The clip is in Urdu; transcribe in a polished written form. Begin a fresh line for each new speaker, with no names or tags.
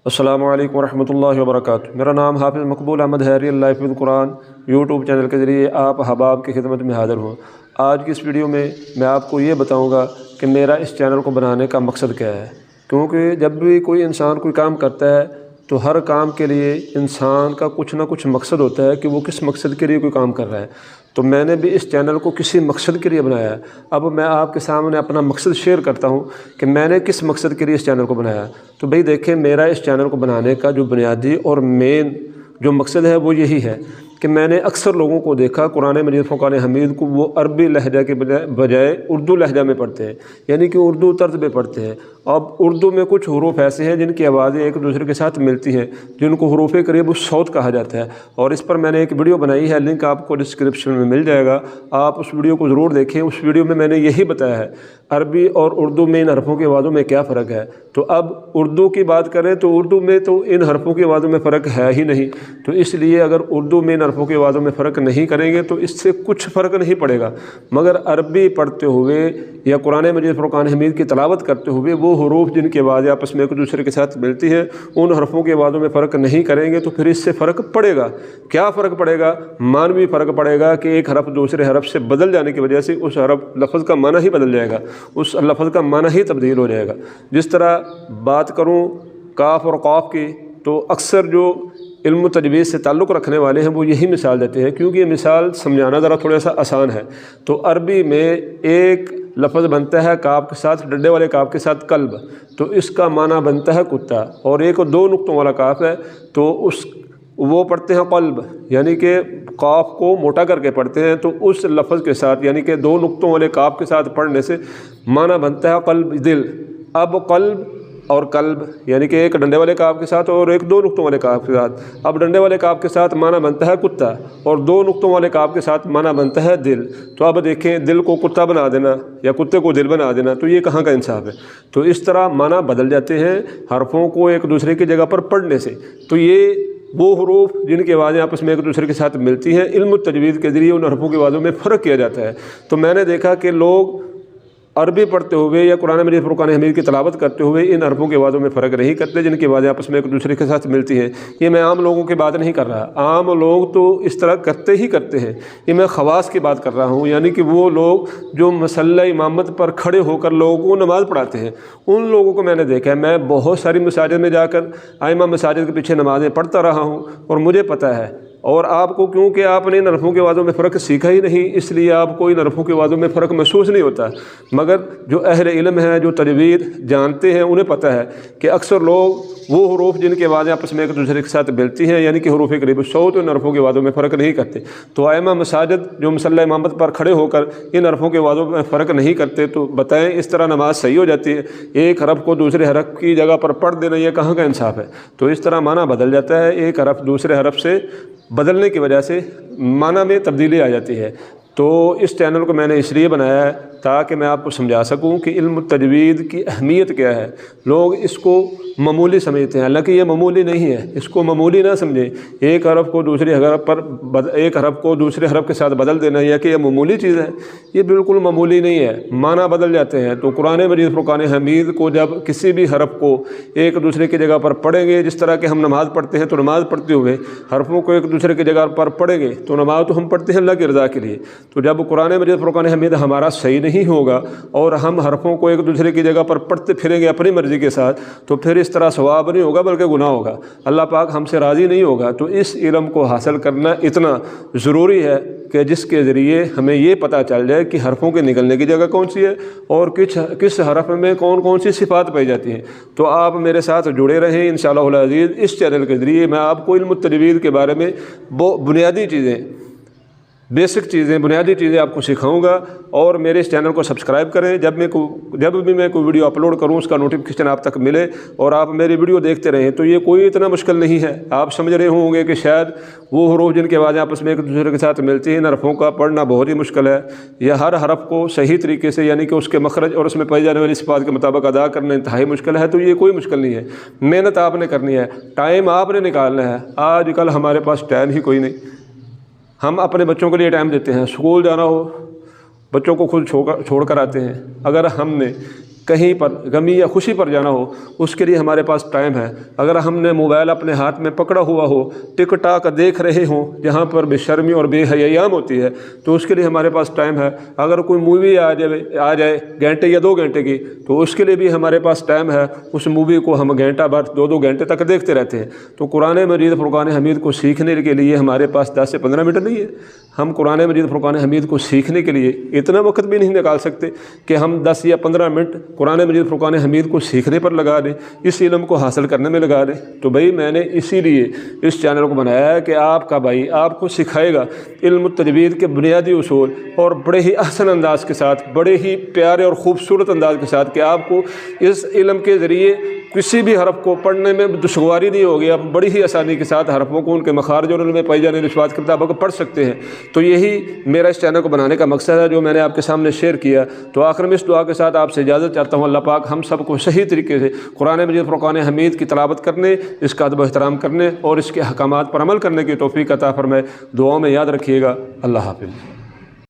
السلام علیکم ورحمۃ اللہ وبرکاتہ۔ میرا نام حافظ مقبول احمد حیری اللہ حفظ القرآن یوٹیوب چینل کے ذریعے آپ احباب کی خدمت میں حاضر ہوں۔ آج کی اس ویڈیو میں آپ کو یہ بتاؤں گا کہ میرا اس چینل کو بنانے کا مقصد کیا ہے، کیونکہ جب بھی کوئی انسان کوئی کام کرتا ہے تو ہر کام کے لیے انسان کا کچھ نہ کچھ مقصد ہوتا ہے کہ وہ کس مقصد کے لیے کوئی کام کر رہا ہے۔ تو میں نے بھی اس چینل کو کسی مقصد کے لیے بنایا ہے۔ اب میں آپ کے سامنے اپنا مقصد شیئر کرتا ہوں کہ میں نے کس مقصد کے لیے اس چینل کو بنایا ہے۔ تو بھئی دیکھیں، میرا اس چینل کو بنانے کا جو بنیادی اور مین جو مقصد ہے وہ یہی ہے کہ میں نے اکثر لوگوں کو دیکھا قرآن مجید فرقان حمید کو وہ عربی لہجہ کے بجائے اردو لہجہ میں پڑھتے ہیں، یعنی کہ اردو طرز میں پڑھتے ہیں۔ اب اردو میں کچھ حروف ایسے ہیں جن کی آوازیں ایک دوسرے کے ساتھ ملتی ہیں، جن کو حروف قریب الصوت کہا جاتا ہے، اور اس پر میں نے ایک ویڈیو بنائی ہے، لنک آپ کو ڈسکرپشن میں مل جائے گا، آپ اس ویڈیو کو ضرور دیکھیں۔ اس ویڈیو میں نے یہی بتایا ہے عربی اور اردو میں ان حرفوں کی آوازوں میں کیا فرق ہے۔ تو اب اردو کی بات کریں تو اردو میں تو ان حرفوں کی آوازوں میں فرق ہے ہی نہیں، تو اس لیے اگر اردو میں ان حرفوں کی آوازوں میں فرق نہیں کریں گے تو اس سے کچھ فرق نہیں پڑے گا، مگر عربی پڑھتے ہوئے یا قرآن مجید فرقان حمید کی تلاوت کرتے ہوئے وہ حروف جن کی آوازیں آپس میں ایک دوسرے کے ساتھ ملتی ہیں، ان حرفوں کی آوازوں میں فرق نہیں کریں گے تو پھر اس سے فرق پڑے گا۔ کیا فرق پڑے گا؟ معنوی فرق پڑے گا کہ ایک حرف دوسرے حرف سے بدل جانے کی وجہ سے اس حرف لفظ کا معنی ہی بدل جائے گا، اس لفظ کا معنی ہی تبدیل ہو جائے گا۔ جس طرح بات کروں کاف اور قاف کی، تو اکثر جو علم و تجوید سے تعلق رکھنے والے ہیں وہ یہی مثال دیتے ہیں، کیونکہ یہ مثال سمجھانا ذرا تھوڑا سا آسان ہے۔ تو عربی میں ایک لفظ بنتا ہے کاف کے ساتھ، ڈنڈے والے کاف کے ساتھ قلب، تو اس کا معنی بنتا ہے کتا، اور ایک دو نقطوں والا کاف ہے تو وہ پڑھتے ہیں قلب، یعنی کہ قاف کو موٹا کر کے پڑھتے ہیں، تو اس لفظ کے ساتھ یعنی کہ دو نقطوں والے کاف کے ساتھ پڑھنے سے معنی بنتا ہے قلب، دل۔ اب قلب اور قلب یعنی کہ ایک ڈنڈے والے کاف کے ساتھ اور ایک دو نقطوں والے کاف کے ساتھ، اب ڈنڈے والے کاف کے ساتھ معنی بنتا ہے کتا، اور دو نقطوں والے کاف کے ساتھ معنی بنتا ہے دل۔ تو اب دیکھیں، دل کو کتا بنا دینا یا کتے کو دل بنا دینا، تو یہ کہاں کا انصاف ہے؟ تو اس طرح معنی بدل جاتے ہیں حرفوں کو ایک دوسرے کی جگہ پر پڑھنے سے۔ تو یہ وہ حروف جن کی آوازیں آپس میں ایک دوسرے کے ساتھ ملتی ہیں، علم التجوید کے ذریعے ان حرفوں کی آوازوں میں فرق کیا جاتا ہے۔ تو میں نے دیکھا کہ لوگ عربی پڑھتے ہوئے یا قرآن مجید فرقان حمید کی تلاوت کرتے ہوئے ان حرفوں کی آوازوں میں فرق نہیں کرتے جن کی آوازیں آپس میں ایک دوسرے کے ساتھ ملتی ہیں۔ یہ میں عام لوگوں کی بات نہیں کر رہا، عام لوگ تو اس طرح کرتے ہی کرتے ہیں، یہ میں خواص کی بات کر رہا ہوں، یعنی کہ وہ لوگ جو مصلی امامت پر کھڑے ہو کر لوگوں کو نماز پڑھاتے ہیں، ان لوگوں کو میں نے دیکھا ہے۔ میں بہت ساری مساجد میں جا کر ائمہ مساجد کے پیچھے نمازیں پڑھتا رہا ہوں، اور مجھے پتہ ہے، اور آپ کو کیونکہ آپ نے ان حرفوں کی آوازوں میں فرق سیکھا ہی نہیں، اس لیے آپ کو ان حرفوں کی آوازوں میں فرق محسوس نہیں ہوتا۔ مگر جو اہل علم ہیں، جو تجوید جانتے ہیں، انہیں پتہ ہے کہ اکثر لوگ وہ حروف جن کی آوازیں آپس میں ایک دوسرے کے ساتھ ملتی ہیں، یعنی کہ حروف قریب الصوت، ان حرفوں کی آوازوں میں فرق نہیں کرتے۔ تو ائمہ مساجد جو مصلی امامت پر کھڑے ہو کر ان حرفوں کی آوازوں میں فرق نہیں کرتے، تو بتائیں اس طرح نماز صحیح ہو جاتی ہے؟ ایک حرف کو دوسرے حرف کی جگہ پر پڑھ دینا، یہ کہاں کا انصاف ہے؟ تو اس طرح معنی بدل جاتا ہے، ایک حرف دوسرے حرف سے بدلنے کی وجہ سے معنی میں تبدیلی آ جاتی ہے۔ تو اس چینل کو میں نے اس لیے بنایا ہے تاکہ میں آپ کو سمجھا سکوں کہ علم التجوید کی اہمیت کیا ہے۔ لوگ اس کو معمولی سمجھتے ہیں، حالانکہ یہ معمولی نہیں ہے، اس کو معمولی نہ سمجھیں۔ ایک حرف کو دوسرے حرف پر ایک حرف کو دوسرے حرف کے ساتھ بدل دینا یا کہ یہ معمولی چیز ہے، یہ بالکل معمولی نہیں ہے، معنی بدل جاتے ہیں۔ تو قرآن مجید فرقان حمید کو جب کسی بھی حرف کو ایک دوسرے کی جگہ پر پڑھیں گے، جس طرح کہ ہم نماز پڑھتے ہیں تو نماز پڑھتے ہوئے حرفوں کو ایک دوسرے کی جگہ پر پڑھیں گے، تو نماز تو ہم پڑھتے ہیں اللہ کی رضا کے لیے۔ تو جب قرآن مجید فرقان حمید ہمارا صحیح نہیں ہوگا اور ہم حرفوں کو ایک دوسرے کی جگہ پر پڑھتے پھریں گے اپنی مرضی کے ساتھ، تو پھر اس طرح ثواب نہیں ہوگا بلکہ گناہ ہوگا، اللہ پاک ہم سے راضی نہیں ہوگا۔ تو اس علم کو حاصل کرنا اتنا ضروری ہے کہ جس کے ذریعے ہمیں یہ پتہ چل جائے کہ حرفوں کے نکلنے کی جگہ کون سی ہے اور کس حرف میں کون کون سی صفات پائی جاتی ہیں۔ تو آپ میرے ساتھ جڑے رہیں انشاءاللہ العزیز۔ اس چینل کے ذریعے میں آپ کو علم التجوید کے بارے میں بنیادی چیزیں، بیسک چیزیں، بنیادی چیزیں آپ کو سکھاؤں گا، اور میرے اس چینل کو سبسکرائب کریں۔ جب بھی میں کوئی ویڈیو اپلوڈ کروں اس کا نوٹیفیکیشن آپ تک ملے، اور آپ میری ویڈیو دیکھتے رہیں۔ تو یہ کوئی اتنا مشکل نہیں ہے۔ آپ سمجھ رہے ہوں گے کہ شاید وہ حروف جن کی آوازیں آپس میں ایک دوسرے کے ساتھ ملتی ہیں، ان حرفوں کا پڑھنا بہت ہی مشکل ہے، یا ہر حرف کو صحیح طریقے سے یعنی کہ اس کے مخرج اور اس میں پائی جانے والی صفات کے مطابق ادا کرنا انتہائی مشکل ہے۔ تو یہ کوئی مشکل نہیں ہے، محنت آپ نے کرنی ہے، ٹائم آپ نے نکالنا ہے۔ آج کل ہمارے پاس ٹائم ہی کوئی نہیں۔ ہم اپنے بچوں کے لیے ٹائم دیتے ہیں، اسکول جانا ہو بچوں کو خود چھوڑ کر آتے ہیں۔ اگر ہم نے کہیں پر غمی یا خوشی پر جانا ہو، اس کے لیے ہمارے پاس ٹائم ہے۔ اگر ہم نے موبائل اپنے ہاتھ میں پکڑا ہوا ہو، ٹک ٹاک دیکھ رہے ہوں جہاں پر بے شرمی اور بے حیائی عام ہوتی ہے، تو اس کے لیے ہمارے پاس ٹائم ہے۔ اگر کوئی مووی آ جائے گھنٹے یا 2 گھنٹے کی، تو اس کے لیے بھی ہمارے پاس ٹائم ہے۔ اس مووی کو ہم گھنٹہ بھر 2 گھنٹے تک دیکھتے رہتے ہیں۔ تو قرآن مجید فرقان حمید کو سیکھنے کے لیے ہمارے پاس 10 سے 15 منٹ نہیں ہے۔ ہم قرآن مجید فرقان حمید کو سیکھنے کے لیے اتنا وقت بھی نہیں نکال سکتے کہ ہم 10 یا 15 منٹ قرآن مجید فرقان حمید کو سیکھنے پر لگا دیں، اس علم کو حاصل کرنے میں لگا دیں۔ تو بھائی میں نے اسی لیے اس چینل کو بنایا ہے کہ آپ کا بھائی آپ کو سکھائے گا علم التجوید کے بنیادی اصول، اور بڑے ہی احسن انداز کے ساتھ، بڑے ہی پیارے اور خوبصورت انداز کے ساتھ، کہ آپ کو اس علم کے ذریعے کسی بھی حرف کو پڑھنے میں دشواری نہیں ہوگی۔ آپ بڑی ہی آسانی کے ساتھ حرفوں کو ان کے مخارج اور ان میں پائی جانے والی کے مطابق پڑھ سکتے ہیں۔ تو یہی میرا اس چینل کو بنانے کا مقصد ہے، جو میں نے آپ کے سامنے شیئر کیا۔ تو آخر میں اس دعا کے ساتھ آپ سے اجازت چاہتا ہوں، اللہ پاک ہم سب کو صحیح طریقے سے قرآن مجید فرقان حمید کی تلاوت کرنے، اس کا ادب و احترام کرنے اور اس کے احکامات پر عمل کرنے کی توفیق عطا فرمائے۔ دعاؤں میں یاد رکھیے گا۔ اللہ حافظ۔